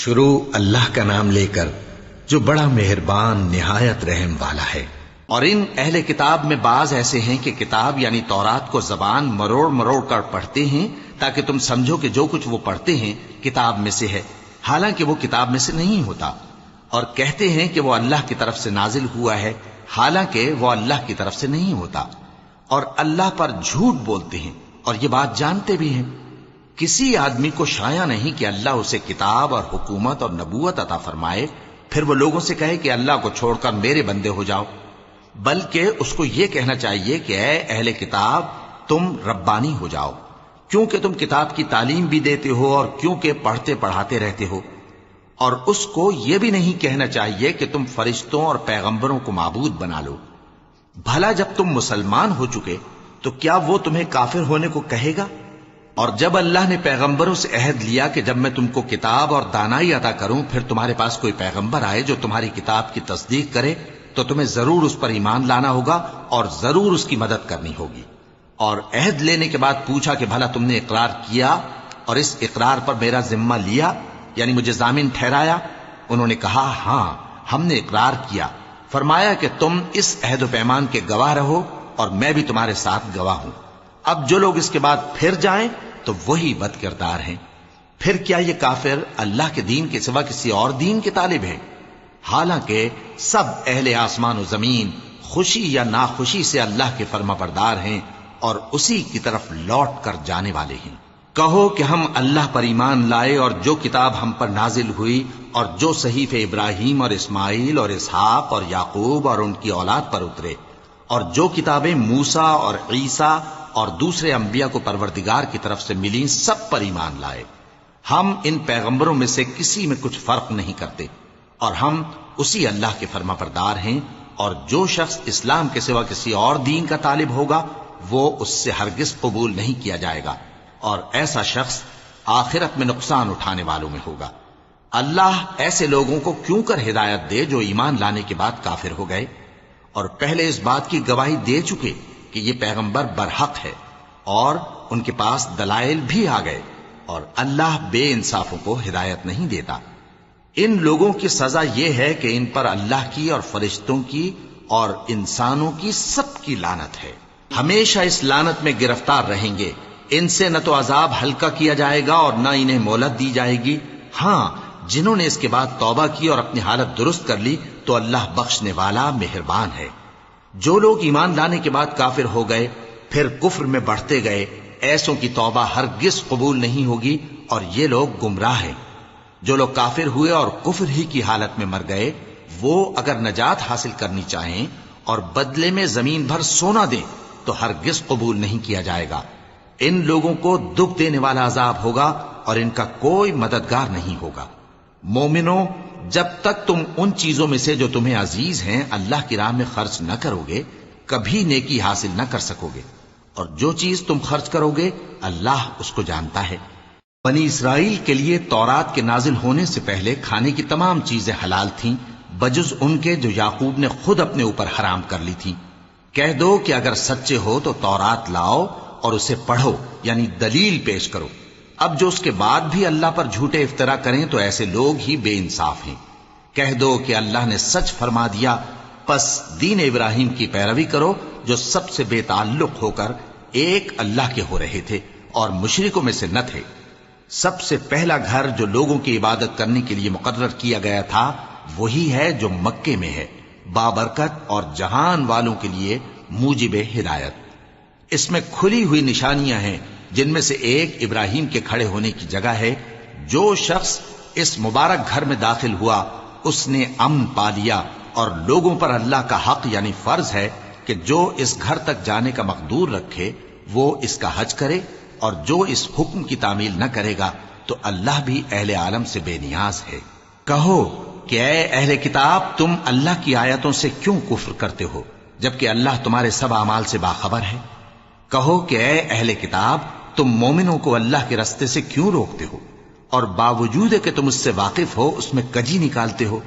شروع اللہ کا نام لے کر جو بڑا مہربان نہایت رحم والا ہے۔ اور ان اہل کتاب میں بعض ایسے ہیں کہ کتاب یعنی تورات کو زبان مروڑ مروڑ کر پڑھتے ہیں تاکہ تم سمجھو کہ جو کچھ وہ پڑھتے ہیں کتاب میں سے ہے، حالانکہ وہ کتاب میں سے نہیں ہوتا، اور کہتے ہیں کہ وہ اللہ کی طرف سے نازل ہوا ہے، حالانکہ وہ اللہ کی طرف سے نہیں ہوتا، اور اللہ پر جھوٹ بولتے ہیں اور یہ بات جانتے بھی ہیں۔ کسی آدمی کو شایع نہیں کہ اللہ اسے کتاب اور حکومت اور نبوت عطا فرمائے پھر وہ لوگوں سے کہے کہ اللہ کو چھوڑ کر میرے بندے ہو جاؤ، بلکہ اس کو یہ کہنا چاہیے کہ اے اہل کتاب تم ربانی ہو جاؤ، کیونکہ تم کتاب کی تعلیم بھی دیتے ہو اور کیونکہ پڑھتے پڑھاتے رہتے ہو۔ اور اس کو یہ بھی نہیں کہنا چاہیے کہ تم فرشتوں اور پیغمبروں کو معبود بنا لو۔ بھلا جب تم مسلمان ہو چکے تو کیا وہ تمہیں کافر ہونے کو کہے گا؟ اور جب اللہ نے پیغمبروں سے عہد لیا کہ جب میں تم کو کتاب اور دانائی عطا کروں پھر تمہارے پاس کوئی پیغمبر آئے جو تمہاری کتاب کی تصدیق کرے تو تمہیں ضرور اس پر ایمان لانا ہوگا اور ضرور اس کی مدد کرنی ہوگی۔ اور عہد لینے کے بعد پوچھا کہ بھلا تم نے اقرار کیا اور اس اقرار پر میرا ذمہ لیا، یعنی مجھے ضامن ٹھہرایا؟ انہوں نے کہا ہاں ہم نے اقرار کیا۔ فرمایا کہ تم اس عہد و پیمان کے گواہ رہو اور میں بھی تمہارے ساتھ گواہ ہوں۔ اب جو لوگ اس کے بعد پھر جائیں تو وہی بد کردار ہیں۔ پھر کیا یہ کافر اللہ کے دین کے سوا کسی اور دین کے طالب ہیں؟ حالانکہ سب اہل آسمان و زمین خوشی یا ناخوشی سے اللہ کے فرما بردار ہیں اور اسی کی طرف لوٹ کر جانے والے ہیں۔ کہو کہ ہم اللہ پر ایمان لائے اور جو کتاب ہم پر نازل ہوئی اور جو صحیفے ابراہیم اور اسماعیل اور اسحاق اور یعقوب اور ان کی اولاد پر اترے، اور جو کتابیں موسیٰ اور عیسیٰ اور دوسرے انبیاء کو پروردگار کی طرف سے ملیں سب پر ایمان لائے۔ ہم ان پیغمبروں میں سے کسی میں کچھ فرق نہیں کرتے اور ہم اسی اللہ کے فرما بردار ہیں، اور جو شخص اسلام کے سوا کسی اور دین کا طالب ہوگا وہ اس سے ہرگز قبول نہیں کیا جائے گا، اور ایسا شخص آخرت میں نقصان اٹھانے والوں میں ہوگا۔ اللہ ایسے لوگوں کو کیوں کر ہدایت دے جو ایمان لانے کے بعد کافر ہو گئے اور پہلے اس بات کی گواہی دے چکے کہ یہ پیغمبر برحق ہے اور ان کے پاس دلائل بھی آ گئے، اور اللہ بے انصافوں کو ہدایت نہیں دیتا۔ ان لوگوں کی سزا یہ ہے کہ ان پر اللہ کی اور فرشتوں کی اور انسانوں کی سب کی لعنت ہے، ہمیشہ اس لعنت میں گرفتار رہیں گے۔ ان سے نہ تو عذاب ہلکا کیا جائے گا اور نہ انہیں مہلت دی جائے گی۔ ہاں جنہوں نے اس کے بعد توبہ کی اور اپنی حالت درست کر لی تو اللہ بخشنے والا مہربان ہے۔ جو لوگ ایمان لانے کے بعد کافر ہو گئے پھر کفر میں بڑھتے گئے، ایسوں کی توبہ ہرگز قبول نہیں ہوگی اور یہ لوگ گمراہ ہیں۔ جو لوگ کافر ہوئے اور کفر ہی کی حالت میں مر گئے وہ اگر نجات حاصل کرنی چاہیں اور بدلے میں زمین بھر سونا دیں تو ہرگز قبول نہیں کیا جائے گا۔ ان لوگوں کو دکھ دینے والا عذاب ہوگا اور ان کا کوئی مددگار نہیں ہوگا۔ مومنوں، جب تک تم ان چیزوں میں سے جو تمہیں عزیز ہیں اللہ کی راہ میں خرچ نہ کرو گے کبھی نیکی حاصل نہ کر سکو گے، اور جو چیز تم خرچ کرو گے اللہ اس کو جانتا ہے۔ بنی اسرائیل کے لیے تورات کے نازل ہونے سے پہلے کھانے کی تمام چیزیں حلال تھیں بجز ان کے جو یعقوب نے خود اپنے اوپر حرام کر لی تھی۔ کہہ دو کہ اگر سچے ہو تو تورات لاؤ اور اسے پڑھو، یعنی دلیل پیش کرو۔ اب جو اس کے بعد بھی اللہ پر جھوٹے افطرا کریں تو ایسے لوگ ہی بے انصاف ہیں۔ کہہ دو کہ اللہ نے سچ فرما دیا، پس دین ابراہیم کی پیروی کرو جو سب سے بے تعلق ہو کر ایک اللہ کے ہو رہے تھے اور مشرکوں میں سے نہ تھے۔ سب سے پہلا گھر جو لوگوں کی عبادت کرنے کے لیے مقرر کیا گیا تھا وہی ہے جو مکے میں ہے، بابرکت اور جہان والوں کے لیے موجب ہدایت۔ اس میں کھلی ہوئی نشانیاں ہیں جن میں سے ایک ابراہیم کے کھڑے ہونے کی جگہ ہے۔ جو شخص اس مبارک گھر میں داخل ہوا اس نے امن پا لیا، اور لوگوں پر اللہ کا حق یعنی فرض ہے کہ جو اس گھر تک جانے کا مقدور رکھے وہ اس کا حج کرے، اور جو اس حکم کی تعمیل نہ کرے گا تو اللہ بھی اہل عالم سے بے نیاز ہے۔ کہو کہ اے اہل کتاب تم اللہ کی آیتوں سے کیوں کفر کرتے ہو جبکہ اللہ تمہارے سب اعمال سے باخبر ہے؟ کہو کہ اے اہل کتاب تم مومنوں کو اللہ کے رستے سے کیوں روکتے ہو اور باوجود کہ تم اس سے واقف ہو اس میں کجی نکالتے ہو،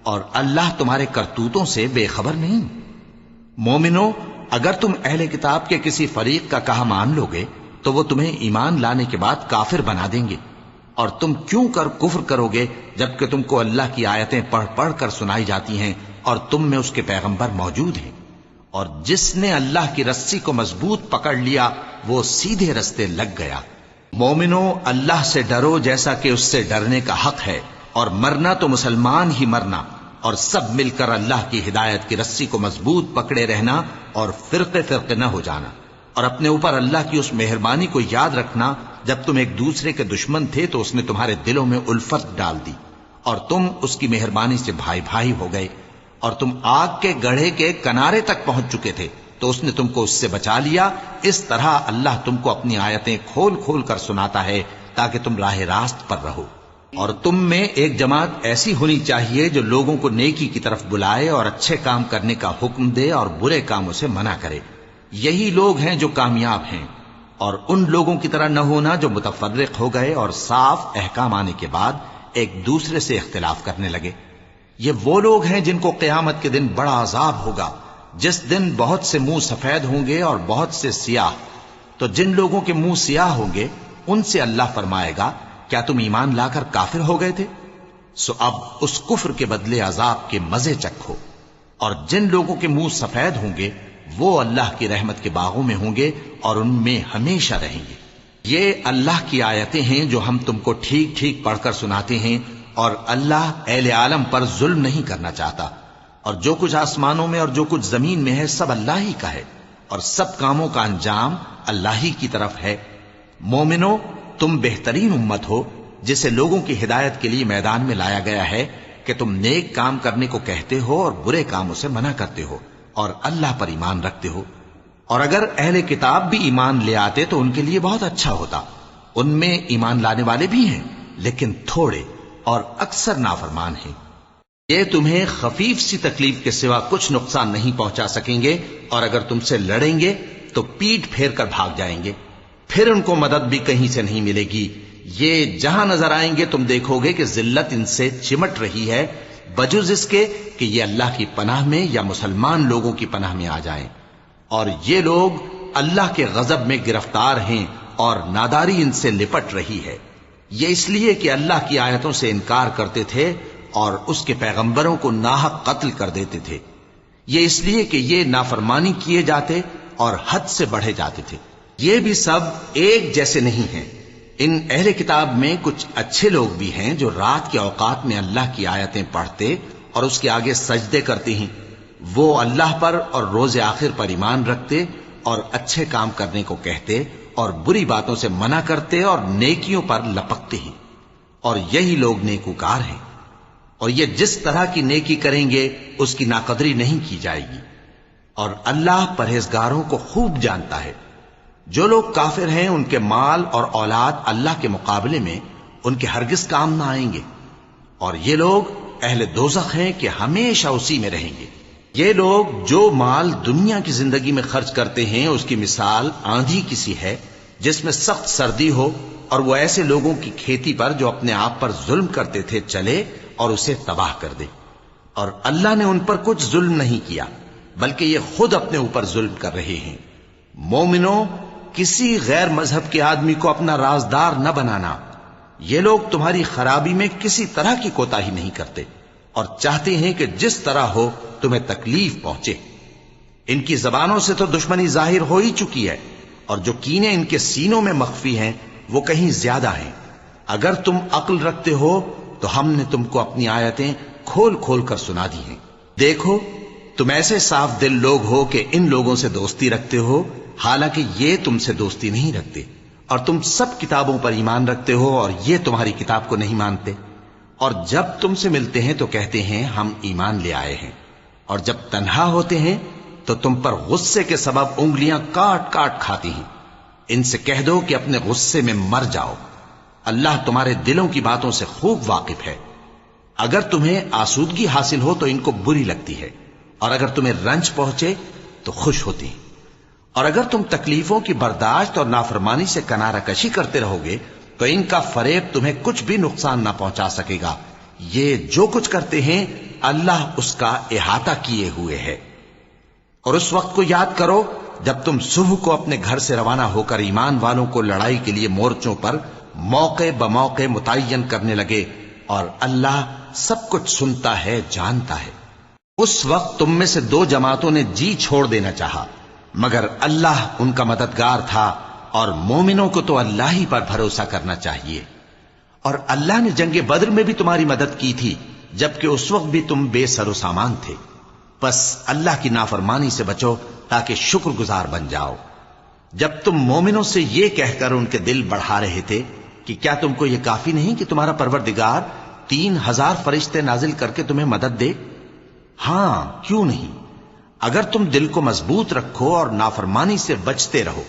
اور اللہ تمہارے کرتوتوں سے بے خبر نہیں؟ مومنوں، اگر تم اہل کتاب کے کسی فریق کا کہا مان لو گے تو وہ تمہیں ایمان لانے کے بعد کافر بنا دیں گے، اور تم کیوں کر کفر کرو گے جبکہ تم کو اللہ کی آیتیں پڑھ پڑھ کر سنائی جاتی ہیں اور تم میں اس کے پیغمبر موجود ہیں؟ اور جس نے اللہ کی رسی کو مضبوط پکڑ لیا وہ سیدھے رستے لگ گیا۔ مومنو، اللہ سے ڈرو جیسا کہ اس سے ڈرنے کا حق ہے، اور مرنا تو مسلمان ہی مرنا، اور سب مل کر اللہ کی ہدایت کی رسی کو مضبوط پکڑے رہنا اور فرقے فرقے نہ ہو جانا، اور اپنے اوپر اللہ کی اس مہربانی کو یاد رکھنا جب تم ایک دوسرے کے دشمن تھے تو اس نے تمہارے دلوں میں الفت ڈال دی اور تم اس کی مہربانی سے بھائی بھائی ہو گئے، اور تم آگ کے گڑھے کے کنارے تک پہنچ چکے تھے تو اس نے تم کو اس سے بچا لیا۔ اس طرح اللہ تم کو اپنی آیتیں کھول کھول کر سناتا ہے تاکہ تم راہ راست پر رہو۔ اور تم میں ایک جماعت ایسی ہونی چاہیے جو لوگوں کو نیکی کی طرف بلائے اور اچھے کام کرنے کا حکم دے اور برے کاموں سے منع کرے۔ یہی لوگ ہیں جو کامیاب ہیں، اور ان لوگوں کی طرح نہ ہونا جو متفرق ہو گئے اور صاف احکام آنے کے بعد ایک دوسرے سے اختلاف کرنے لگے۔ یہ وہ لوگ ہیں جن کو قیامت کے دن بڑا عذاب ہوگا، جس دن بہت سے منہ سفید ہوں گے اور بہت سے سیاہ۔ تو جن لوگوں کے منہ سیاہ ہوں گے ان سے اللہ فرمائے گا، کیا تم ایمان لا کر کافر ہو گئے تھے؟ سو اب اس کفر کے بدلے عذاب کے مزے چکھو۔ اور جن لوگوں کے منہ سفید ہوں گے وہ اللہ کی رحمت کے باغوں میں ہوں گے اور ان میں ہمیشہ رہیں گے۔ یہ اللہ کی آیتیں ہیں جو ہم تم کو ٹھیک ٹھیک پڑھ کر سناتے ہیں، اور اللہ اہل عالم پر ظلم نہیں کرنا چاہتا، اور جو کچھ آسمانوں میں اور جو کچھ زمین میں ہے سب اللہ ہی کا ہے، اور سب کاموں کا انجام اللہ ہی کی طرف ہے۔ مومنو، تم بہترین امت ہو جسے لوگوں کی ہدایت کے لیے میدان میں لایا گیا ہے کہ تم نیک کام کرنے کو کہتے ہو اور برے کاموں سے منع کرتے ہو اور اللہ پر ایمان رکھتے ہو۔ اور اگر اہل کتاب بھی ایمان لے آتے تو ان کے لیے بہت اچھا ہوتا، ان میں ایمان لانے والے بھی ہیں لیکن تھوڑے اور اکثر نافرمان ہیں۔ یہ تمہیں خفیف سی تکلیف کے سوا کچھ نقصان نہیں پہنچا سکیں گے، اور اگر تم سے لڑیں گے تو پیٹ پھیر کر بھاگ جائیں گے، پھر ان کو مدد بھی کہیں سے نہیں ملے گی۔ یہ جہاں نظر آئیں گے تم دیکھو گے کہ ذلت ان سے چمٹ رہی ہے، بجز اس کے کہ یہ اللہ کی پناہ میں یا مسلمان لوگوں کی پناہ میں آ جائیں۔ اور یہ لوگ اللہ کے غضب میں گرفتار ہیں اور ناداری ان سے لپٹ رہی ہے۔ یہ اس لیے کہ اللہ کی آیتوں سے انکار کرتے تھے اور اس کے پیغمبروں کو ناحق قتل کر دیتے تھے۔ یہ اس لیے کہ یہ نافرمانی کیے جاتے اور حد سے بڑھے جاتے تھے۔ یہ بھی سب ایک جیسے نہیں ہیں۔ ان اہل کتاب میں کچھ اچھے لوگ بھی ہیں جو رات کے اوقات میں اللہ کی آیتیں پڑھتے اور اس کے آگے سجدے کرتے ہیں۔ وہ اللہ پر اور روز آخر پر ایمان رکھتے اور اچھے کام کرنے کو کہتے اور بری باتوں سے منع کرتے اور نیکیوں پر لپکتے ہیں، اور یہی لوگ نیکوکار ہیں۔ اور یہ جس طرح کی نیکی کریں گے اس کی ناقدری نہیں کی جائے گی، اور اللہ پرہیزگاروں کو خوب جانتا ہے۔ جو لوگ کافر ہیں ان کے مال اور اولاد اللہ کے مقابلے میں ان کے ہرگز کام نہ آئیں گے، اور یہ لوگ اہل دوزخ ہیں کہ ہمیشہ اسی میں رہیں گے۔ یہ لوگ جو مال دنیا کی زندگی میں خرچ کرتے ہیں اس کی مثال آندھی کی سی ہے جس میں سخت سردی ہو، اور وہ ایسے لوگوں کی کھیتی پر جو اپنے آپ پر ظلم کرتے تھے چلے اور اسے تباہ کر دے۔ اور اللہ نے ان پر کچھ ظلم نہیں کیا بلکہ یہ خود اپنے اوپر ظلم کر رہے ہیں۔ مومنو، کسی غیر مذہب کے آدمی کو اپنا رازدار نہ بنانا۔ یہ لوگ تمہاری خرابی میں کسی طرح کی کوتاہی نہیں کرتے اور چاہتے ہیں کہ جس طرح ہو تمہیں تکلیف پہنچے۔ ان کی زبانوں سے تو دشمنی ظاہر ہو ہی چکی ہے، اور جو کینے ان کے سینوں میں مخفی ہیں وہ کہیں زیادہ ہیں۔ اگر تم عقل رکھتے ہو تو ہم نے تم کو اپنی آیتیں کھول کھول کر سنا دی ہیں۔ دیکھو، تم ایسے صاف دل لوگ ہو کہ ان لوگوں سے دوستی رکھتے ہو حالانکہ یہ تم سے دوستی نہیں رکھتے، اور تم سب کتابوں پر ایمان رکھتے ہو اور یہ تمہاری کتاب کو نہیں مانتے، اور جب تم سے ملتے ہیں تو کہتے ہیں ہم ایمان لے آئے ہیں، اور جب تنہا ہوتے ہیں تو تم پر غصے کے سبب انگلیاں کاٹ کاٹ کھاتی ہیں۔ ان سے کہہ دو کہ اپنے غصے میں مر جاؤ، اللہ تمہارے دلوں کی باتوں سے خوب واقف ہے۔ اگر تمہیں آسودگی حاصل ہو تو ان کو بری لگتی ہے، اور اگر تمہیں رنج پہنچے تو خوش ہوتی ہیں۔ اور اگر تم تکلیفوں کی برداشت اور نافرمانی سے کنارہ کشی کرتے رہو گے تو ان کا فریب تمہیں کچھ بھی نقصان نہ پہنچا سکے گا۔ یہ جو کچھ کرتے ہیں اللہ اس کا احاطہ کیے ہوئے ہے۔ اور اس وقت کو یاد کرو جب تم صبح کو اپنے گھر سے روانہ ہو کر ایمان والوں کو لڑائی کے لیے مورچوں پر موقع بموقع متعین کرنے لگے، اور اللہ سب کچھ سنتا ہے، جانتا ہے۔ اس وقت تم میں سے دو جماعتوں نے جی چھوڑ دینا چاہا، مگر اللہ ان کا مددگار تھا، اور مومنوں کو تو اللہ ہی پر بھروسہ کرنا چاہیے۔ اور اللہ نے جنگ بدر میں بھی تمہاری مدد کی تھی، جبکہ اس وقت بھی تم بے سر و سامان تھے۔ بس اللہ کی نافرمانی سے بچو تاکہ شکر گزار بن جاؤ۔ جب تم مومنوں سے یہ کہہ کر ان کے دل بڑھا رہے تھے کہ کیا تم کو یہ کافی نہیں کہ تمہارا پروردگار 3000 فرشتے نازل کر کے تمہیں مدد دے؟ ہاں، کیوں نہیں؟ اگر تم دل کو مضبوط رکھو اور نافرمانی سے بچتے رہو،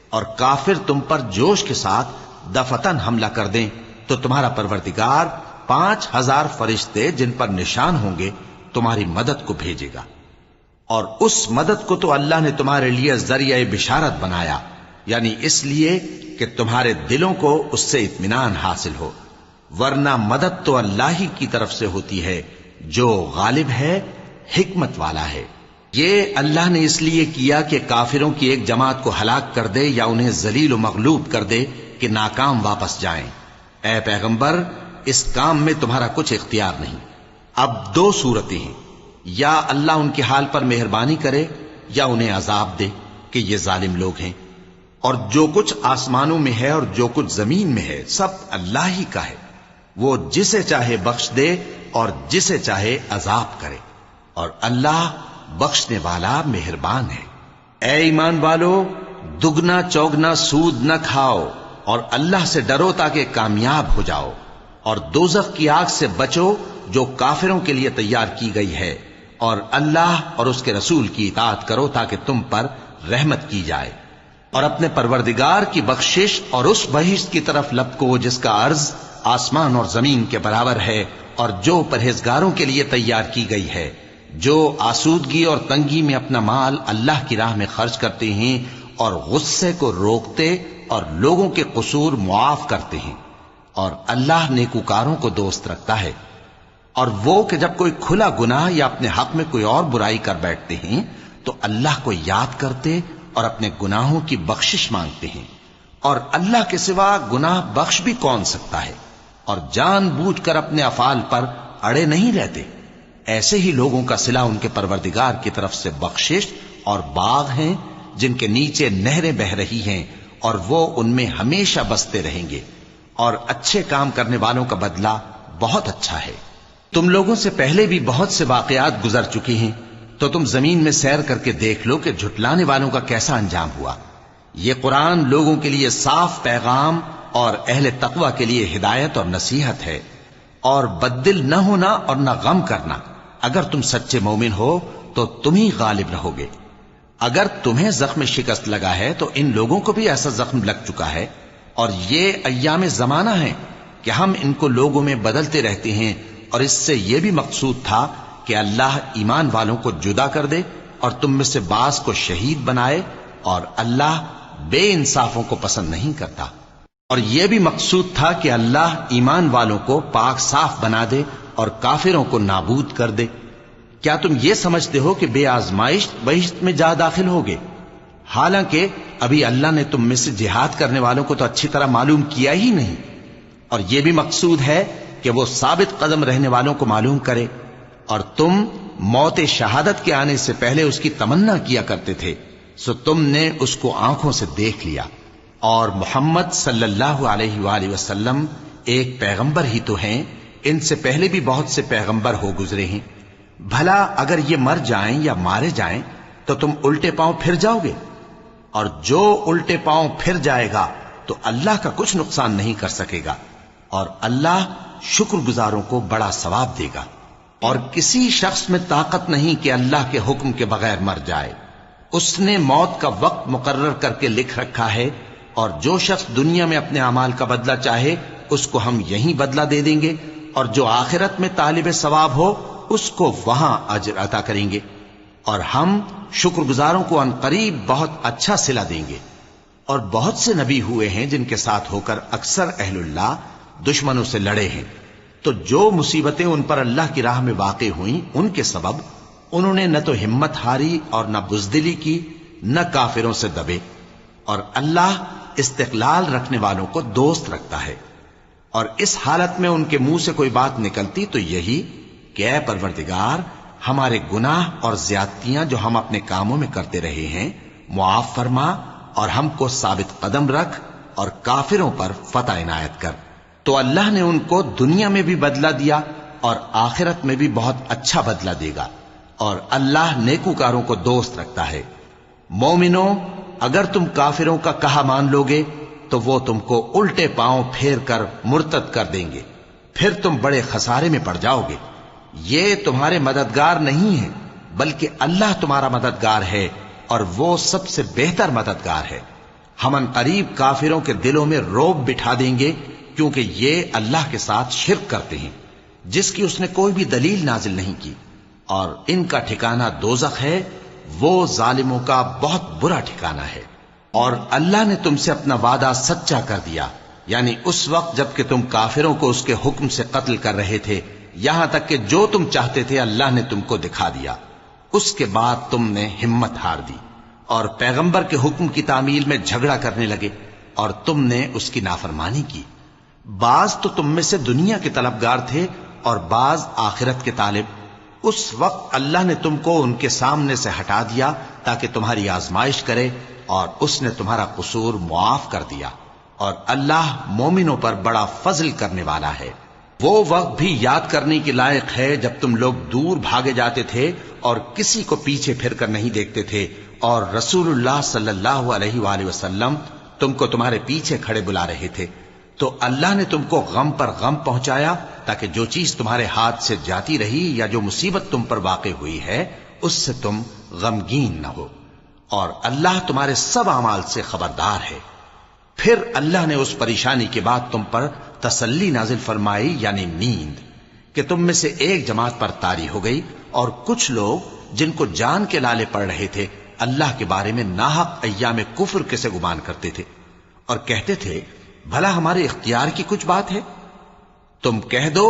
اور کافر تم پر جوش کے ساتھ دفتن حملہ کر دیں، تو تمہارا پروردگار 5000 فرشتے جن پر نشان ہوں گے تمہاری مدد کو بھیجے گا۔ اور اس مدد کو تو اللہ نے تمہارے لیے ذریعہ بشارت بنایا، یعنی اس لیے کہ تمہارے دلوں کو اس سے اطمینان حاصل ہو، ورنہ مدد تو اللہ ہی کی طرف سے ہوتی ہے جو غالب ہے، حکمت والا ہے۔ یہ اللہ نے اس لیے کیا کہ کافروں کی ایک جماعت کو ہلاک کر دے یا انہیں ذلیل و مغلوب کر دے کہ ناکام واپس جائیں۔ اے پیغمبر، اس کام میں تمہارا کچھ اختیار نہیں۔ اب دو صورتیں ہیں، یا اللہ ان کے حال پر مہربانی کرے یا انہیں عذاب دے کہ یہ ظالم لوگ ہیں۔ اور جو کچھ آسمانوں میں ہے اور جو کچھ زمین میں ہے سب اللہ ہی کا ہے، وہ جسے چاہے بخش دے اور جسے چاہے عذاب کرے، اور اللہ بخشنے والا مہربان ہے۔ اے ایمان والو، دگنا چوگنا سود نہ کھاؤ، اور اللہ سے ڈرو تاکہ کامیاب ہو جاؤ، اور دوزخ کی آگ سے بچو جو کافروں کے لیے تیار کی گئی ہے، اور اللہ اور اس کے رسول کی اطاعت کرو تاکہ تم پر رحمت کی جائے، اور اپنے پروردگار کی بخشش اور اس بہشت کی طرف لپکو جس کا عرض آسمان اور زمین کے برابر ہے، اور جو پرہیزگاروں کے لیے تیار کی گئی ہے، جو آسودگی اور تنگی میں اپنا مال اللہ کی راہ میں خرچ کرتے ہیں، اور غصے کو روکتے اور لوگوں کے قصور معاف کرتے ہیں، اور اللہ نیکوکاروں کو دوست رکھتا ہے۔ اور وہ کہ جب کوئی کھلا گناہ یا اپنے حق میں کوئی اور برائی کر بیٹھتے ہیں تو اللہ کو یاد کرتے اور اپنے گناہوں کی بخشش مانگتے ہیں، اور اللہ کے سوا گناہ بخش بھی کون سکتا ہے، اور جان بوجھ کر اپنے افعال پر اڑے نہیں رہتے۔ ایسے ہی لوگوں کا صلہ ان کے پروردگار کی طرف سے بخشش اور باغ ہیں جن کے نیچے نہریں بہ رہی ہیں، اور وہ ان میں ہمیشہ بستے رہیں گے، اور اچھے کام کرنے والوں کا بدلہ بہت اچھا ہے۔ تم لوگوں سے پہلے بھی بہت سے واقعات گزر چکے ہیں، تو تم زمین میں سیر کر کے دیکھ لو کہ جھٹلانے والوں کا کیسا انجام ہوا۔ یہ قرآن لوگوں کے لیے صاف پیغام اور اہل تقوی کے لیے ہدایت اور نصیحت ہے۔ اور بددل نہ ہونا اور نہ غم کرنا، اگر تم سچے مومن ہو تو تم ہی غالب رہو گے۔ اگر تمہیں زخم شکست لگا ہے تو ان لوگوں کو بھی ایسا زخم لگ چکا ہے، اور یہ ایام زمانہ ہیں کہ ہم ان کو لوگوں میں بدلتے رہتے ہیں، اور اس سے یہ بھی مقصود تھا کہ اللہ ایمان والوں کو جدا کر دے اور تم میں سے بعض کو شہید بنائے، اور اللہ بے انصافوں کو پسند نہیں کرتا۔ اور یہ بھی مقصود تھا کہ اللہ ایمان والوں کو پاک صاف بنا دے اور کافروں کو نابود کر دے۔ کیا تم یہ سمجھتے ہو کہ بے آزمائش بہشت میں جا داخل ہوگے؟ حالانکہ ابھی اللہ نے تم میں سے جہاد کرنے والوں کو تو اچھی طرح معلوم کیا ہی نہیں۔ اور یہ بھی مقصود ہے کہ وہ ثابت قدم رہنے والوں کو معلوم کرے، اور تم موت شہادت کے آنے سے پہلے اس کی تمنا کیا کرتے تھے، سو تم نے اس کو آنکھوں سے دیکھ لیا۔ اور محمد صلی اللہ علیہ وآلہ وسلم ایک پیغمبر ہی تو ہیں، ان سے پہلے بھی بہت سے پیغمبر ہو گزرے ہیں۔ بھلا اگر یہ مر جائیں یا مارے جائیں تو تم الٹے پاؤں پھر جاؤ گے؟ اور جو الٹے پاؤں پھر جائے گا تو اللہ کا کچھ نقصان نہیں کر سکے گا، اور اللہ شکر گزاروں کو بڑا ثواب دے گا۔ اور کسی شخص میں طاقت نہیں کہ اللہ کے حکم کے بغیر مر جائے، اس نے موت کا وقت مقرر کر کے لکھ رکھا ہے، اور جو شخص دنیا میں اپنے اعمال کا بدلہ چاہے اس کو ہم یہیں بدلہ دے دیں گے، اور جو آخرت میں طالب ثواب ہو اس کو وہاں اجر عطا کریں گے، اور ہم شکر گزاروں کو عنقریب بہت اچھا صلہ دیں گے۔ اور بہت سے نبی ہوئے ہیں جن کے ساتھ ہو کر اکثر اہل اللہ دشمنوں سے لڑے ہیں، تو جو مصیبتیں ان پر اللہ کی راہ میں واقع ہوئیں ان کے سبب انہوں نے نہ تو ہمت ہاری اور نہ بزدلی کی، نہ کافروں سے دبے، اور اللہ استقلال رکھنے والوں کو دوست رکھتا ہے، اور اس حالت میں ان کے منہ سے کوئی بات نکلتی تو یہی کہ اے پروردگار، ہمارے گناہ اور زیادتیاں جو ہم اپنے کاموں میں کرتے رہے ہیں معاف فرما، اور ہم کو ثابت قدم رکھ اور کافروں پر فتح عنایت کر۔ تو اللہ نے ان کو دنیا میں بھی بدلہ دیا اور آخرت میں بھی بہت اچھا بدلہ دے گا، اور اللہ نیکوکاروں کو دوست رکھتا ہے۔ مومنو، اگر تم کافروں کا کہا مان لوگے تو وہ تم کو الٹے پاؤں پھیر کر مرتد کر دیں گے، پھر تم بڑے خسارے میں پڑ جاؤ گے۔ یہ تمہارے مددگار نہیں ہیں، بلکہ اللہ تمہارا مددگار ہے، اور وہ سب سے بہتر مددگار ہے۔ ہم ان قریب کافروں کے دلوں میں رعب بٹھا دیں گے، کیونکہ یہ اللہ کے ساتھ شرک کرتے ہیں جس کی اس نے کوئی بھی دلیل نازل نہیں کی، اور ان کا ٹھکانہ دوزخ ہے، وہ ظالموں کا بہت برا ٹھکانہ ہے۔ اور اللہ نے تم سے اپنا وعدہ سچا کر دیا، یعنی اس وقت جب کہ تم کافروں کو اس کے حکم سے قتل کر رہے تھے، یہاں تک کہ جو تم چاہتے تھے اللہ نے تم کو دکھا دیا۔ اس کے بعد تم نے ہمت ہار دی اور پیغمبر کے حکم کی تعمیل میں جھگڑا کرنے لگے، اور تم نے اس کی نافرمانی کی۔ بعض تو تم میں سے دنیا کے طلبگار تھے اور بعض آخرت کے طالب۔ اس وقت اللہ نے تم کو ان کے سامنے سے ہٹا دیا تاکہ تمہاری آزمائش کرے، اور اس نے تمہارا قصور معاف کر دیا، اور اللہ مومنوں پر بڑا فضل کرنے والا ہے۔ وہ وقت بھی یاد کرنے کے لائق ہے جب تم لوگ دور بھاگے جاتے تھے اور کسی کو پیچھے پھر کر نہیں دیکھتے تھے، اور رسول اللہ صلی اللہ علیہ وآلہ وسلم تم کو تمہارے پیچھے کھڑے بلا رہے تھے، تو اللہ نے تم کو غم پر غم پہنچایا تاکہ جو چیز تمہارے ہاتھ سے جاتی رہی یا جو مصیبت تم پر واقع ہوئی ہے اس سے تم غمگین نہ ہو، اور اللہ تمہارے سب اعمال سے خبردار ہے۔ پھر اللہ نے اس پریشانی کے بعد تم پر تسلی نازل فرمائی، یعنی نیند، کہ تم میں سے ایک جماعت پر طاری ہو گئی، اور کچھ لوگ جن کو جان کے لالے پڑ رہے تھے اللہ کے بارے میں ناحق ایام کفر کے سے گمان کرتے تھے، اور کہتے تھے بھلا ہمارے اختیار کی کچھ بات ہے؟ تم کہہ دو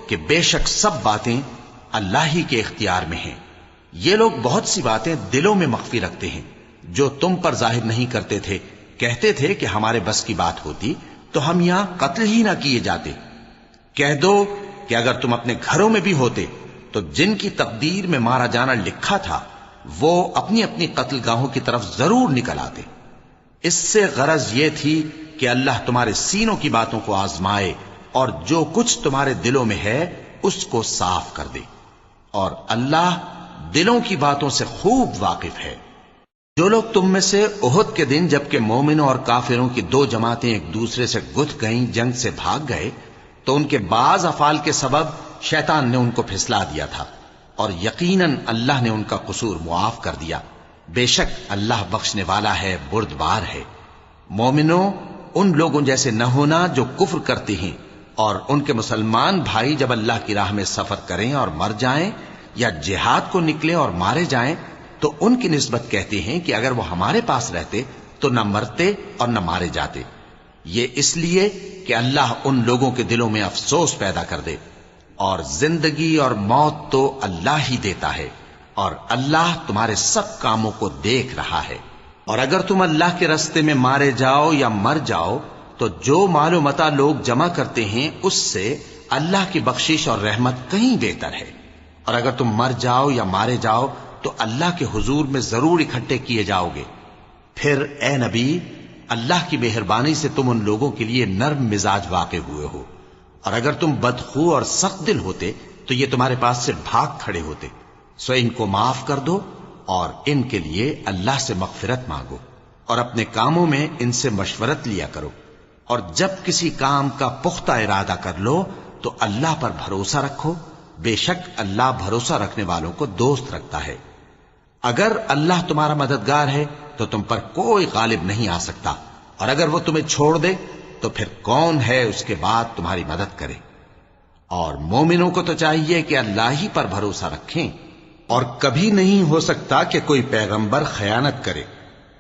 کہ بے شک سب باتیں اللہ ہی کے اختیار میں ہیں۔ یہ لوگ بہت سی باتیں دلوں میں مخفی رکھتے ہیں جو تم پر ظاہر نہیں کرتے تھے۔ کہتے تھے کہ ہمارے بس کی بات ہوتی تو ہم یہاں قتل ہی نہ کیے جاتے۔ کہہ دو کہ اگر تم اپنے گھروں میں بھی ہوتے تو جن کی تقدیر میں مارا جانا لکھا تھا وہ اپنی اپنی قتل گاہوں کی طرف ضرور نکل آتے۔ اس سے غرض یہ تھی کہ اللہ تمہارے سینوں کی باتوں کو آزمائے اور جو کچھ تمہارے دلوں میں ہے اس کو صاف کر دے، اور اللہ دلوں کی باتوں سے خوب واقف ہے۔ جو لوگ تم میں سے احد کے دن جبکہ مومنوں اور کافروں کی دو جماعتیں ایک دوسرے سے گتھ گئیں جنگ سے بھاگ گئے تو ان کے بعض افعال کے سبب شیطان نے ان کو پھسلا دیا تھا، اور یقیناً اللہ نے ان کا قصور معاف کر دیا۔ بے شک اللہ بخشنے والا ہے، بردبار ہے۔ مومنوں، ان لوگوں جیسے نہ ہونا جو کفر کرتے ہیں، اور ان کے مسلمان بھائی جب اللہ کی راہ میں سفر کریں اور مر جائیں یا جہاد کو نکلیں اور مارے جائیں تو ان کی نسبت کہتے ہیں کہ اگر وہ ہمارے پاس رہتے تو نہ مرتے اور نہ مارے جاتے۔ یہ اس لیے کہ اللہ ان لوگوں کے دلوں میں افسوس پیدا کر دے، اور زندگی اور موت تو اللہ ہی دیتا ہے، اور اللہ تمہارے سب کاموں کو دیکھ رہا ہے۔ اور اگر تم اللہ کے راستے میں مارے جاؤ یا مر جاؤ تو جو مال و متاع لوگ جمع کرتے ہیں اس سے اللہ کی بخشش اور رحمت کہیں بہتر ہے، اور اگر تم مر جاؤ یا مارے جاؤ تو اللہ کے حضور میں ضرور اکٹھے کیے جاؤ گے۔ پھر اے نبی، اللہ کی مہربانی سے تم ان لوگوں کے لیے نرم مزاج واقع ہوئے ہو، اور اگر تم بدخو اور سخت دل ہوتے تو یہ تمہارے پاس سے بھاگ کھڑے ہوتے۔ سو ان کو معاف کر دو اور ان کے لیے اللہ سے مغفرت مانگو، اور اپنے کاموں میں ان سے مشورت لیا کرو، اور جب کسی کام کا پختہ ارادہ کر لو تو اللہ پر بھروسہ رکھو، بے شک اللہ بھروسہ رکھنے والوں کو دوست رکھتا ہے۔ اگر اللہ تمہارا مددگار ہے تو تم پر کوئی غالب نہیں آ سکتا، اور اگر وہ تمہیں چھوڑ دے تو پھر کون ہے اس کے بعد تمہاری مدد کرے۔ اور مومنوں کو تو چاہیے کہ اللہ ہی پر بھروسہ رکھیں، اور کبھی نہیں ہو سکتا کہ کوئی پیغمبر خیانت کرے،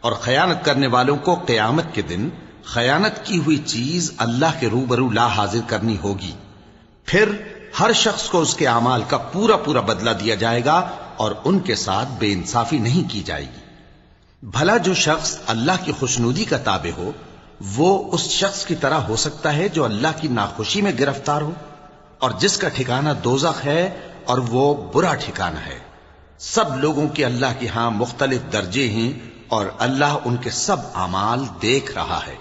اور خیانت کرنے والوں کو قیامت کے دن خیانت کی ہوئی چیز اللہ کے روبرو لا حاضر کرنی ہوگی۔ پھر ہر شخص کو اس کے اعمال کا پورا پورا بدلہ دیا جائے گا، اور ان کے ساتھ بے انصافی نہیں کی جائے گی۔ بھلا جو شخص اللہ کی خوشنودی کا تابع ہو وہ اس شخص کی طرح ہو سکتا ہے جو اللہ کی ناخوشی میں گرفتار ہو اور جس کا ٹھکانہ دوزخ ہے اور وہ برا ٹھکانہ ہے۔ سب لوگوں کے اللہ کے ہاں مختلف درجے ہیں اور اللہ ان کے سب اعمال دیکھ رہا ہے۔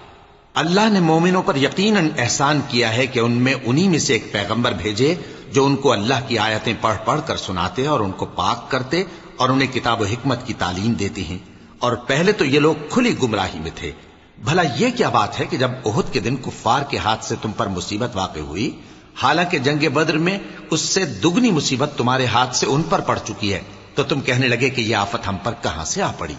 اللہ نے مومنوں پر یقیناً احسان کیا ہے کہ ان میں انہی میں سے ایک پیغمبر بھیجے جو ان کو اللہ کی آیتیں پڑھ پڑھ کر سناتے اور ان کو پاک کرتے اور انہیں کتاب و حکمت کی تعلیم دیتے ہیں، اور پہلے تو یہ لوگ کھلی گمراہی میں تھے۔ بھلا یہ کیا بات ہے کہ جب احد کے دن کفار کے ہاتھ سے تم پر مصیبت واقع ہوئی، حالانکہ جنگ بدر میں اس سے دگنی مصیبت تمہارے ہاتھ سے ان پر پڑ چکی ہے، تو تم کہنے لگے کہ یہ آفت ہم پر کہاں سے آ پڑی؟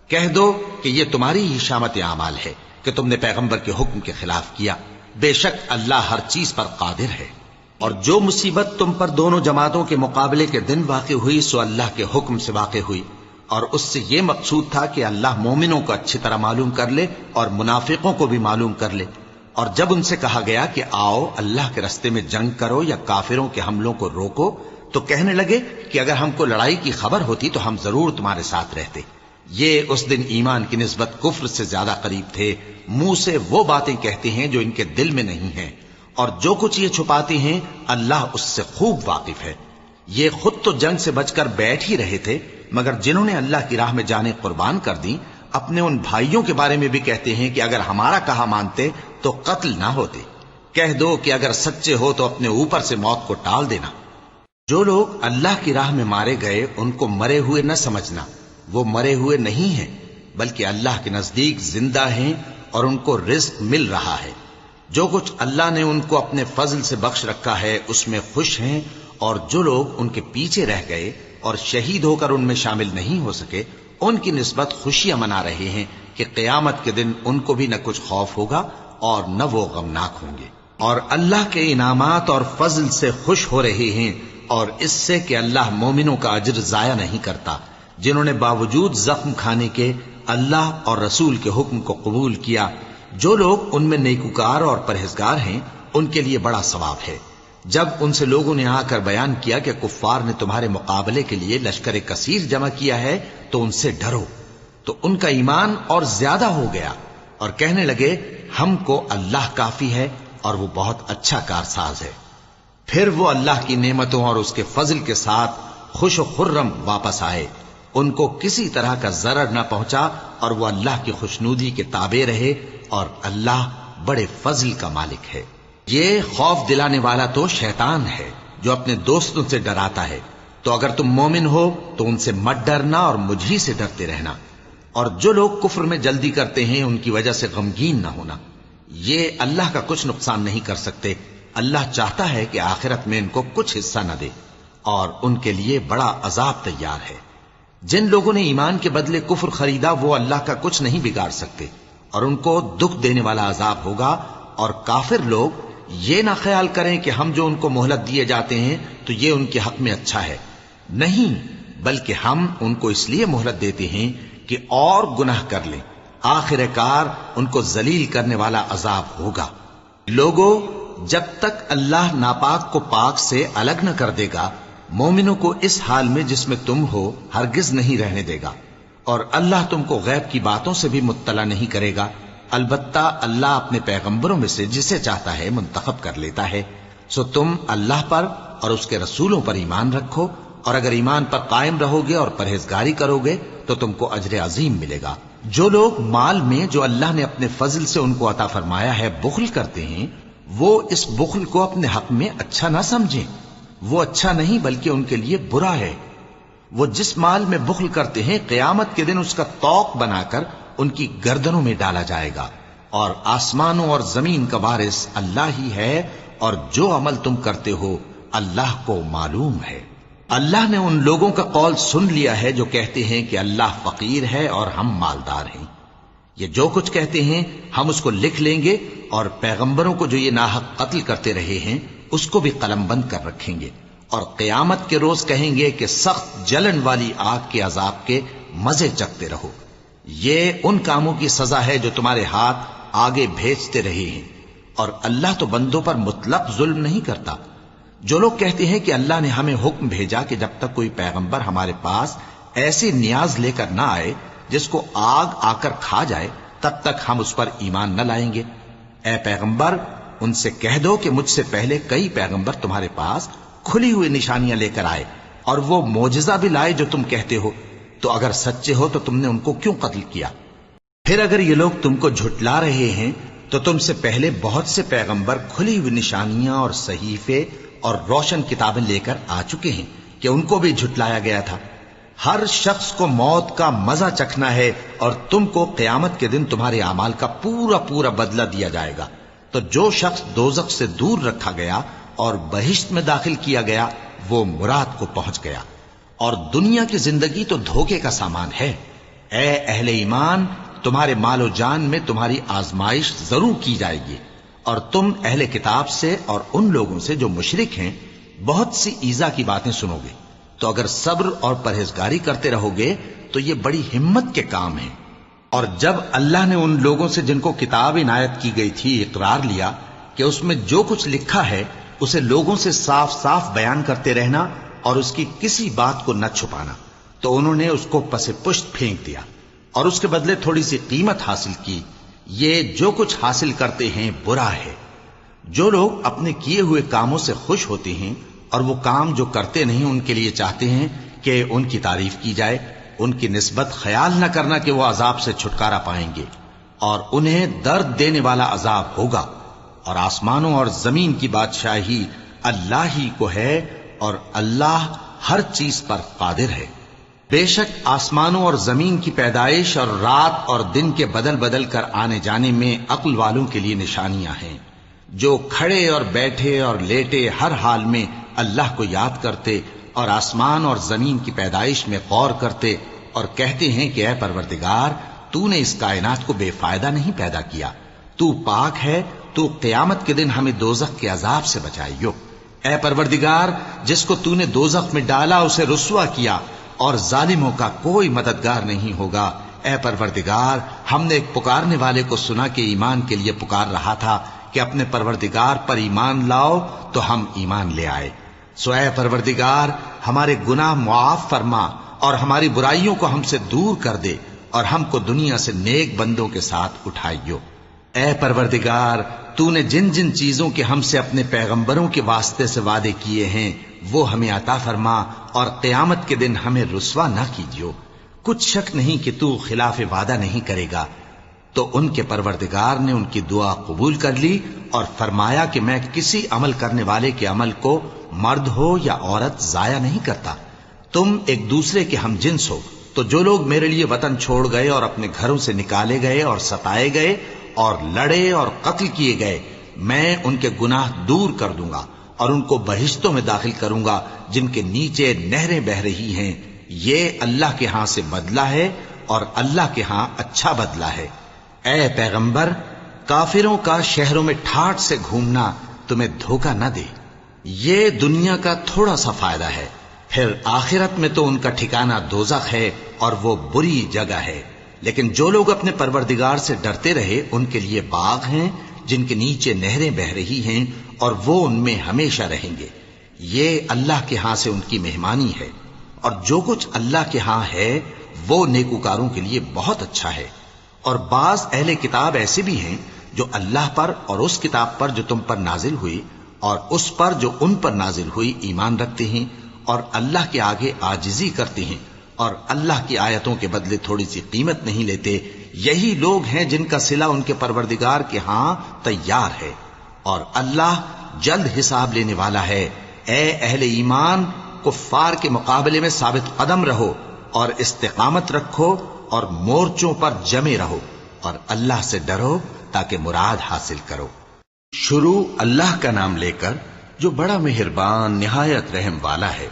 کہہ دو کہ یہ تمہاری ہی شامت اعمال ہے کہ تم نے پیغمبر کے حکم کے خلاف کیا، بے شک اللہ ہر چیز پر قادر ہے۔ اور جو مصیبت تم پر دونوں جماعتوں کے مقابلے کے دن واقع ہوئی سو اللہ کے حکم سے واقع ہوئی، اور اس سے یہ مقصود تھا کہ اللہ مومنوں کو اچھی طرح معلوم کر لے اور منافقوں کو بھی معلوم کر لے۔ اور جب ان سے کہا گیا کہ آؤ اللہ کے رستے میں جنگ کرو یا کافروں کے حملوں کو روکو، تو کہنے لگے کہ اگر ہم کو لڑائی کی خبر ہوتی تو ہم ضرور تمہارے ساتھ رہتے۔ یہ اس دن ایمان کی نسبت کفر سے زیادہ قریب تھے، منہ سے وہ باتیں کہتے ہیں جو ان کے دل میں نہیں ہیں، اور جو کچھ یہ چھپاتے ہیں اللہ اس سے خوب واقف ہے۔ یہ خود تو جنگ سے بچ کر بیٹھ ہی رہے تھے، مگر جنہوں نے اللہ کی راہ میں جانیں قربان کر دیں اپنے ان بھائیوں کے بارے میں بھی کہتے ہیں کہ اگر ہمارا کہا مانتے تو قتل نہ ہوتے۔ کہہ دو کہ اگر سچے ہو تو اپنے اوپر سے موت کو ٹال دینا۔ جو لوگ اللہ کی راہ میں مارے گئے ان کو مرے ہوئے نہ سمجھنا، وہ مرے ہوئے نہیں ہیں بلکہ اللہ کے نزدیک زندہ ہیں اور ان کو رزق مل رہا ہے۔ جو کچھ اللہ نے ان کو اپنے فضل سے بخش رکھا ہے اس میں خوش ہیں، اور جو لوگ ان کے پیچھے رہ گئے اور شہید ہو کر ان میں شامل نہیں ہو سکے ان کی نسبت خوشیاں منا رہے ہیں کہ قیامت کے دن ان کو بھی نہ کچھ خوف ہوگا اور نہ وہ غمناک ہوں گے، اور اللہ کے انعامات اور فضل سے خوش ہو رہے ہیں، اور اس سے کہ اللہ مومنوں کا اجر ضائع نہیں کرتا۔ جنہوں نے باوجود زخم کھانے کے اللہ اور رسول کے حکم کو قبول کیا، جو لوگ ان میں نیکوکار اور پرہیزگار ہیں ان کے لیے بڑا ثواب ہے۔ جب ان سے لوگوں نے آ کر بیان کیا کہ کفار نے تمہارے مقابلے کے لیے لشکر کثیر جمع کیا ہے تو ان سے ڈرو، تو ان کا ایمان اور زیادہ ہو گیا اور کہنے لگے ہم کو اللہ کافی ہے اور وہ بہت اچھا کارساز ہے۔ پھر وہ اللہ کی نعمتوں اور اس کے فضل کے ساتھ خوش و خرم واپس آئے، ان کو کسی طرح کا ضرر نہ پہنچا اور وہ اللہ کی خوشنودی کے تابع رہے، اور اللہ بڑے فضل کا مالک ہے۔ یہ خوف دلانے والا تو شیطان ہے جو اپنے دوستوں سے ڈراتا ہے، تو اگر تم مومن ہو تو ان سے مت ڈرنا اور مجھ ہی سے ڈرتے رہنا، اور جو لوگ کفر میں جلدی کرتے ہیں ان کی وجہ سے غمگین نہ ہونا، یہ اللہ کا کچھ نقصان نہیں کر سکتے۔ اللہ چاہتا ہے کہ آخرت میں ان کو کچھ حصہ نہ دے اور ان کے لیے بڑا عذاب تیار ہے۔ جن لوگوں نے ایمان کے بدلے کفر خریدا وہ اللہ کا کچھ نہیں بگاڑ سکتے، اور ان کو دکھ دینے والا عذاب ہوگا۔ اور کافر لوگ یہ نہ خیال کریں کہ ہم جو ان کو مہلت دیے جاتے ہیں تو یہ ان کے حق میں اچھا ہے، نہیں، بلکہ ہم ان کو اس لیے مہلت دیتے ہیں کہ اور گناہ کر لیں، آخر کار ان کو ذلیل کرنے والا عذاب ہوگا۔ لوگوں، جب تک اللہ ناپاک کو پاک سے الگ نہ کر دے گا مومنوں کو اس حال میں جس میں تم ہو ہرگز نہیں رہنے دے گا، اور اللہ تم کو غیب کی باتوں سے بھی مطلع نہیں کرے گا۔ البتہ اللہ اپنے پیغمبروں میں سے جسے چاہتا ہے منتخب کر لیتا ہے۔ سو تم اللہ پر اور اس کے رسولوں پر ایمان رکھو، اور اگر ایمان پر قائم رہو گے اور پرہیزگاری کرو گے تو تم کو اجر عظیم ملے گا۔ جو لوگ مال میں جو اللہ نے اپنے فضل سے ان کو عطا فرمایا ہے بخل کرتے ہیں، وہ اس بخل کو اپنے حق میں اچھا نہ سمجھیں، وہ اچھا نہیں بلکہ ان کے لیے برا ہے۔ وہ جس مال میں بخل کرتے ہیں قیامت کے دن اس کا طوق بنا کر ان کی گردنوں میں ڈالا جائے گا، اور آسمانوں اور زمین کا وارث اللہ ہی ہے، اور جو عمل تم کرتے ہو اللہ کو معلوم ہے۔ اللہ نے ان لوگوں کا قول سن لیا ہے جو کہتے ہیں کہ اللہ فقیر ہے اور ہم مالدار ہیں۔ یہ جو کچھ کہتے ہیں ہم اس کو لکھ لیں گے، اور پیغمبروں کو جو یہ ناحق قتل کرتے رہے ہیں اس کو بھی قلم بند کر رکھیں گے، اور قیامت کے روز کہیں گے کہ سخت جلن والی آگ کے عذاب کے مزے چکھتے رہو۔ یہ ان کاموں کی سزا ہے جو تمہارے ہاتھ آگے بھیجتے رہے ہیں، اور اللہ تو بندوں پر مطلق ظلم نہیں کرتا۔ جو لوگ کہتے ہیں کہ اللہ نے ہمیں حکم بھیجا کہ جب تک کوئی پیغمبر ہمارے پاس ایسی نیاز لے کر نہ آئے جس کو آگ آ کر کھا جائے، تب تک ہم اس پر ایمان نہ لائیں گے۔ اے پیغمبر ان سے کہہ دو کہ مجھ سے پہلے کئی پیغمبر تمہارے پاس کھلی ہوئی نشانیاں لے کر آئے اور وہ معجزہ بھی لائے جو تم کہتے ہو، تو اگر سچے ہو تو تم نے ان کو کیوں قتل کیا؟ پھر اگر یہ لوگ تم کو جھٹلا رہے ہیں تو تم سے پہلے بہت سے پیغمبر کھلی ہوئی نشانیاں اور صحیفے اور روشن کتابیں لے کر آ چکے ہیں کہ ان کو بھی جھٹلایا گیا تھا۔ ہر شخص کو موت کا مزہ چکھنا ہے اور تم کو قیامت کے دن تمہارے اعمال کا پورا پورا بدلہ دیا جائے گا۔ تو جو شخص دوزخ سے دور رکھا گیا اور بہشت میں داخل کیا گیا وہ مراد کو پہنچ گیا، اور دنیا کی زندگی تو دھوکے کا سامان ہے۔ اے اہل ایمان، تمہارے مال و جان میں تمہاری آزمائش ضرور کی جائے گی، اور تم اہل کتاب سے اور ان لوگوں سے جو مشرک ہیں بہت سی ایذا کی باتیں سنو گے، تو اگر صبر اور پرہیزگاری کرتے رہو گے تو یہ بڑی ہمت کے کام ہیں۔ اور جب اللہ نے ان لوگوں سے جن کو کتاب عنایت کی گئی تھی اقرار لیا کہ اس میں جو کچھ لکھا ہے اسے لوگوں سے صاف صاف بیان کرتے رہنا اور اس کی کسی بات کو نہ چھپانا، تو انہوں نے اس کو پس پشت پھینک دیا اور اس کے بدلے تھوڑی سی قیمت حاصل کی۔ یہ جو کچھ حاصل کرتے ہیں برا ہے۔ جو لوگ اپنے کیے ہوئے کاموں سے خوش ہوتے ہیں اور وہ کام جو کرتے نہیں ان کے لیے چاہتے ہیں کہ ان کی تعریف کی جائے، ان کی نسبت خیال نہ کرنا کہ وہ عذاب سے چھٹکارا پائیں گے، اور انہیں درد دینے والا عذاب ہوگا۔ اور آسمانوں اور زمین کی بادشاہی اللہ ہی کو ہے، اور اللہ ہر چیز پر قادر ہے۔ بے شک آسمانوں اور زمین کی پیدائش اور رات اور دن کے بدل بدل کر آنے جانے میں عقل والوں کے لیے نشانیاں ہیں، جو کھڑے اور بیٹھے اور لیٹے ہر حال میں اللہ کو یاد کرتے اور آسمان اور زمین کی پیدائش میں غور کرتے اور کہتے ہیں کہ اے پروردگار، تو نے اس کائنات کو بے فائدہ نہیں پیدا کیا، تو پاک ہے، تو قیامت کے دن ہمیں دوزخ کے عذاب سے بچائیو۔ اے پروردگار، جس کو تو نے دوزخ میں ڈالا اسے رسوا کیا، اور ظالموں کا کوئی مددگار نہیں ہوگا۔ اے پروردگار، ہم نے ایک پکارنے والے کو سنا کہ ایمان کے لیے پکار رہا تھا کہ اپنے پروردگار پر ایمان لاؤ، تو ہم ایمان لے آئے۔ سو اے پروردگار، ہمارے گناہ معاف فرما اور ہماری برائیوں کو ہم سے دور کر دے، اور ہم کو دنیا سے نیک بندوں کے ساتھ اٹھائیو۔ اے پروردگار، تو نے جن جن چیزوں کے ہم سے اپنے پیغمبروں کے واسطے سے وعدے کیے ہیں وہ ہمیں عطا فرما، اور قیامت کے دن ہمیں رسوا نہ کیجیو۔ کچھ شک نہیں کہ تو خلاف وعدہ نہیں کرے گا۔ تو ان کے پروردگار نے ان کی دعا قبول کر لی اور فرمایا کہ میں کسی عمل کرنے والے کے عمل کو مرد ہو یا عورت ضائع نہیں کرتا۔ تم ایک دوسرے کے ہم جنس ہو، تو جو لوگ میرے لیے وطن چھوڑ گئے اور اپنے گھروں سے نکالے گئے اور ستائے گئے اور لڑے اور قتل کیے گئے، میں ان کے گناہ دور کر دوں گا اور ان کو بہشتوں میں داخل کروں گا جن کے نیچے نہریں بہ رہی ہیں۔ یہ اللہ کے ہاں سے بدلہ ہے اور اللہ کے ہاں اچھا بدلہ ہے۔ اے پیغمبر، کافروں کا شہروں میں ٹھاٹھ سے گھومنا تمہیں دھوکہ نہ دے۔ یہ دنیا کا تھوڑا سا فائدہ ہے، پھر آخرت میں تو ان کا ٹھکانہ دوزخ ہے اور وہ بری جگہ ہے۔ لیکن جو لوگ اپنے پروردگار سے ڈرتے رہے ان کے لیے باغ ہیں جن کے نیچے نہریں بہ رہی ہیں، اور وہ ان میں ہمیشہ رہیں گے۔ یہ اللہ کے ہاں سے ان کی مہمانی ہے، اور جو کچھ اللہ کے ہاں ہے وہ نیکوکاروں کے لیے بہت اچھا ہے۔ اور بعض اہل کتاب ایسے بھی ہیں جو اللہ پر اور اس کتاب پر جو تم پر نازل ہوئی اور اس پر جو ان پر نازل ہوئی ایمان رکھتے ہیں، اور اللہ کے آگے عاجزی کرتے ہیں، اور اللہ کی آیتوں کے بدلے تھوڑی سی قیمت نہیں لیتے۔ یہی لوگ ہیں جن کا صلہ ان کے پروردگار کے ہاں تیار ہے، اور اللہ جلد حساب لینے والا ہے۔ اے اہل ایمان، کفار کے مقابلے میں ثابت قدم رہو اور استقامت رکھو اور مورچوں پر جمے رہو، اور اللہ سے ڈرو تاکہ مراد حاصل کرو۔ شروع اللہ کا نام لے کر جو بڑا مہربان نہایت رحم والا ہے۔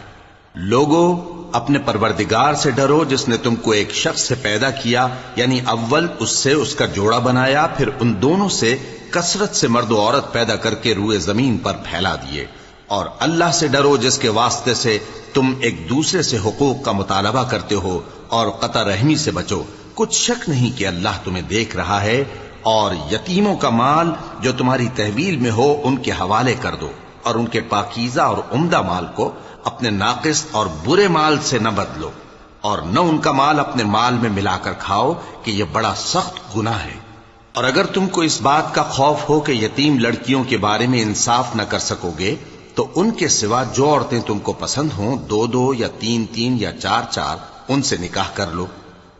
لوگو، اپنے پروردگار سے ڈرو جس نے تم کو ایک شخص سے پیدا کیا، یعنی اول اس سے اس کا جوڑا بنایا، پھر ان دونوں سے کثرت سے مرد و عورت پیدا کر کے روئے زمین پر پھیلا دیے۔ اور اللہ سے ڈرو جس کے واسطے سے تم ایک دوسرے سے حقوق کا مطالبہ کرتے ہو، اور قطع رحمی سے بچو۔ کچھ شک نہیں کہ اللہ تمہیں دیکھ رہا ہے۔ اور یتیموں کا مال جو تمہاری تحویل میں ہو ان کے حوالے کر دو، اور ان کے پاکیزہ اور عمدہ مال کو اپنے ناقص اور برے مال سے نہ بدلو۔ اور نہ ان کا مال اپنے مال میں ملا کر کھاؤ کہ یہ بڑا سخت گناہ ہے۔ اور اگر تم کو اس بات کا خوف ہو کہ یتیم لڑکیوں کے بارے میں انصاف نہ کر سکو گے تو ان کے سوا جو عورتیں تم کو پسند ہوں 2 یا 3 یا 4 ان سے نکاح کر لو۔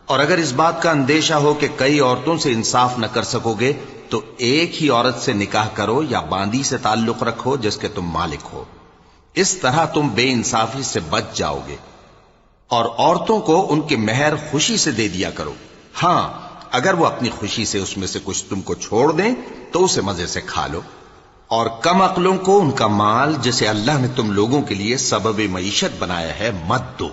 اور اگر اس بات کا اندیشہ ہو کہ کئی عورتوں سے انصاف نہ کر سکو گے تو ایک ہی عورت سے نکاح کرو یا باندی سے تعلق رکھو جس کے تم مالک ہو، اس طرح تم بے انصافی سے بچ جاؤ گے۔ اور عورتوں کو ان کے مہر خوشی سے دے دیا کرو، ہاں اگر وہ اپنی خوشی سے اس میں سے کچھ تم کو چھوڑ دیں تو اسے مزے سے کھا لو۔ اور کم عقلوں کو ان کا مال جسے اللہ نے تم لوگوں کے لیے سبب معیشت بنایا ہے مت دو،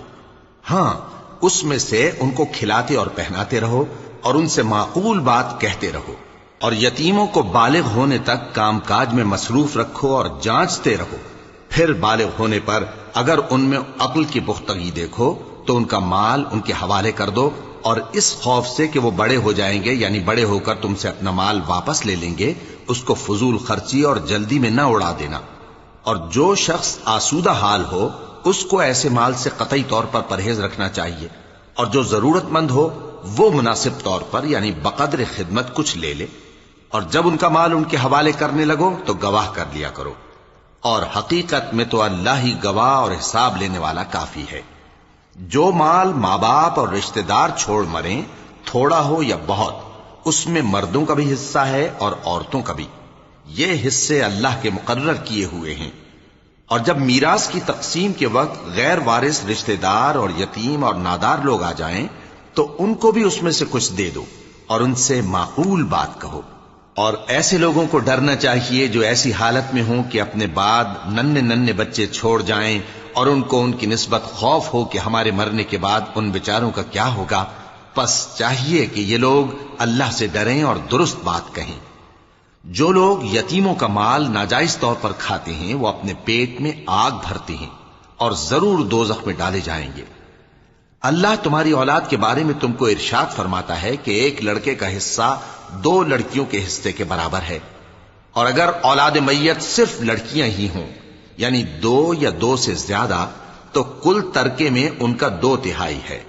ہاں اس میں سے ان کو کھلاتے اور پہناتے رہو اور ان سے معقول بات کہتے رہو۔ اور یتیموں کو بالغ ہونے تک کام کاج میں مصروف رکھو اور جانچتے رہو، پھر بالغ ہونے پر اگر ان میں عقل کی پختگی دیکھو تو ان کا مال ان کے حوالے کر دو، اور اس خوف سے کہ وہ بڑے ہو جائیں گے یعنی بڑے ہو کر تم سے اپنا مال واپس لے لیں گے، اس کو فضول خرچی اور جلدی میں نہ اڑا دینا۔ اور جو شخص آسودہ حال ہو اس کو ایسے مال سے قطعی طور پر پرہیز رکھنا چاہیے، اور جو ضرورت مند ہو وہ مناسب طور پر یعنی بقدر خدمت کچھ لے لے۔ اور جب ان کا مال ان کے حوالے کرنے لگو تو گواہ کر لیا کرو، اور حقیقت میں تو اللہ ہی گواہ اور حساب لینے والا کافی ہے۔ جو مال ماں باپ اور رشتہ دار چھوڑ مریں، تھوڑا ہو یا بہت، اس میں مردوں کا بھی حصہ ہے اور عورتوں کا بھی، یہ حصے اللہ کے مقرر کیے ہوئے ہیں۔ اور جب میراث کی تقسیم کے وقت غیر وارث رشتہ دار اور یتیم اور نادار لوگ آ جائیں تو ان کو بھی اس میں سے کچھ دے دو اور ان سے معقول بات کہو۔ اور ایسے لوگوں کو ڈرنا چاہیے جو ایسی حالت میں ہوں کہ اپنے بعد ننھے بچے چھوڑ جائیں اور ان کو ان کی نسبت خوف ہو کہ ہمارے مرنے کے بعد ان بیچاروں کا کیا ہوگا۔ پس چاہیے کہ یہ لوگ اللہ سے ڈریں اور درست بات کہیں۔ جو لوگ یتیموں کا مال ناجائز طور پر کھاتے ہیں وہ اپنے پیٹ میں آگ بھرتے ہیں اور ضرور دوزخ میں ڈالے جائیں گے۔ اللہ تمہاری اولاد کے بارے میں تم کو ارشاد فرماتا ہے کہ ایک لڑکے کا حصہ 2 لڑکیوں کے حصے کے برابر ہے، اور اگر اولاد میت صرف لڑکیاں ہی ہوں یعنی 2 یا 2 سے زیادہ تو کل ترکے میں ان کا 2/3 ہے،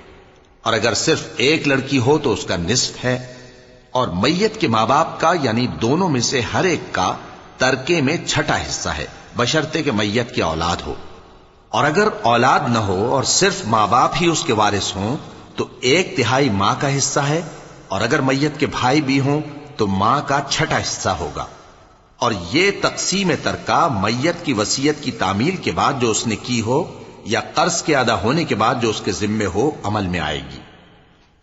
اور اگر صرف ایک لڑکی ہو تو اس کا نصف ہے، اور میت کے ماں باپ کا یعنی دونوں میں سے ہر ایک کا ترکے میں 6واں حصہ ہے، بشرطے کہ میت کی اولاد ہو۔ اور اگر اولاد نہ ہو اور صرف ماں باپ ہی اس کے وارث ہوں تو 1/3 ماں کا حصہ ہے، اور اگر میت کے بھائی بھی ہوں تو ماں کا 6واں حصہ ہوگا۔ اور یہ تقسیم ترکہ میت کی وصیت کی تعمیل کے بعد جو اس نے کی ہو یا قرض کے ادا ہونے کے بعد جو اس کے ذمے ہو عمل میں آئے گی۔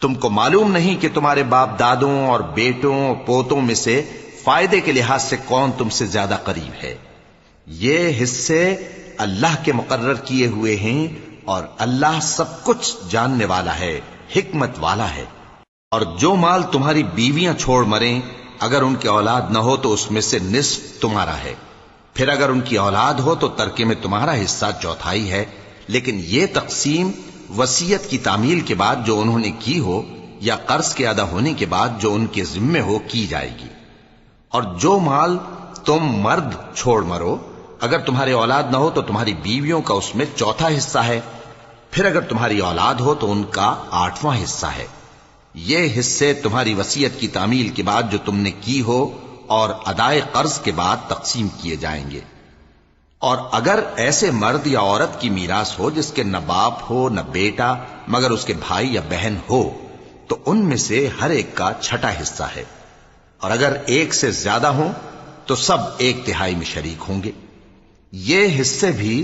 تم کو معلوم نہیں کہ تمہارے باپ دادوں اور بیٹوں اور پوتوں میں سے فائدے کے لحاظ سے کون تم سے زیادہ قریب ہے۔ یہ حصے اللہ کے مقرر کیے ہوئے ہیں اور اللہ سب کچھ جاننے والا ہے، حکمت والا ہے۔ اور جو مال تمہاری بیویاں چھوڑ مریں اگر ان کی اولاد نہ ہو تو اس میں سے نصف تمہارا ہے، پھر اگر ان کی اولاد ہو تو ترکے میں تمہارا حصہ 1/4 ہے، لیکن یہ تقسیم وصیت کی تعمیل کے بعد جو انہوں نے کی ہو یا قرض کے ادا ہونے کے بعد جو ان کے ذمے ہو کی جائے گی۔ اور جو مال تم مرد چھوڑ مرو اگر تمہاری اولاد نہ ہو تو تمہاری بیویوں کا اس میں 1/4 حصہ ہے، پھر اگر تمہاری اولاد ہو تو ان کا 8واں حصہ ہے۔ یہ حصے تمہاری وصیت کی تعمیل کے بعد جو تم نے کی ہو اور ادائے قرض کے بعد تقسیم کیے جائیں گے۔ اور اگر ایسے مرد یا عورت کی میراث ہو جس کے نہ باپ ہو نہ بیٹا مگر اس کے بھائی یا بہن ہو تو ان میں سے ہر ایک کا 6واں حصہ ہے، اور اگر ایک سے زیادہ ہوں تو سب 1/3 میں شریک ہوں گے۔ یہ حصے بھی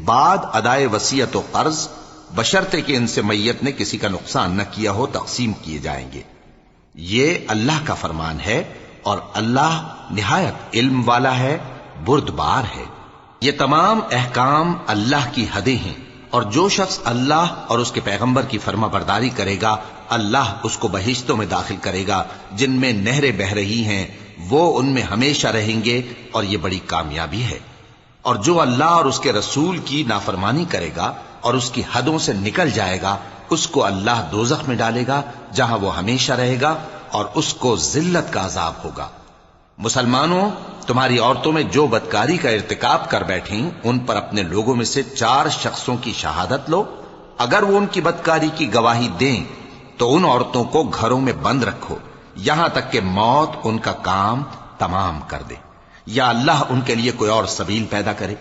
بعد ادائے وصیت و قرض بشرطے کہ ان سے میت نے کسی کا نقصان نہ کیا ہو تقسیم کیے جائیں گے۔ یہ اللہ کا فرمان ہے اور اللہ نہایت علم والا ہے، بردبار ہے۔ یہ تمام احکام اللہ کی حدیں ہیں، اور جو شخص اللہ اور اس کے پیغمبر کی فرما برداری کرے گا اللہ اس کو بہشتوں میں داخل کرے گا جن میں نہریں بہ رہی ہیں، وہ ان میں ہمیشہ رہیں گے، اور یہ بڑی کامیابی ہے۔ اور جو اللہ اور اس کے رسول کی نافرمانی کرے گا اور اس کی حدوں سے نکل جائے گا اس کو اللہ دوزخ میں ڈالے گا جہاں وہ ہمیشہ رہے گا، اور اس کو ذلت کا عذاب ہوگا۔ مسلمانوں، تمہاری عورتوں میں جو بدکاری کا ارتکاب کر بیٹھیں ان پر اپنے لوگوں میں سے 4 شخصوں کی شہادت لو، اگر وہ ان کی بدکاری کی گواہی دیں تو ان عورتوں کو گھروں میں بند رکھو یہاں تک کہ موت ان کا کام تمام کر دے یا اللہ ان کے لیے کوئی اور سبیل پیدا کرے.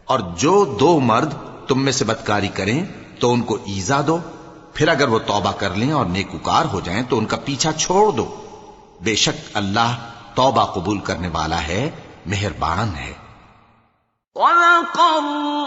اور جو دو مرد تم میں سے بدکاری کریں تو ان کو ایذا دو، پھر اگر وہ توبہ کر لیں اور نیکوکار ہو جائیں تو ان کا پیچھا چھوڑ دو. بے شک اللہ توبہ قبول کرنے والا ہے، مہربان ہے. وَلَقَدْ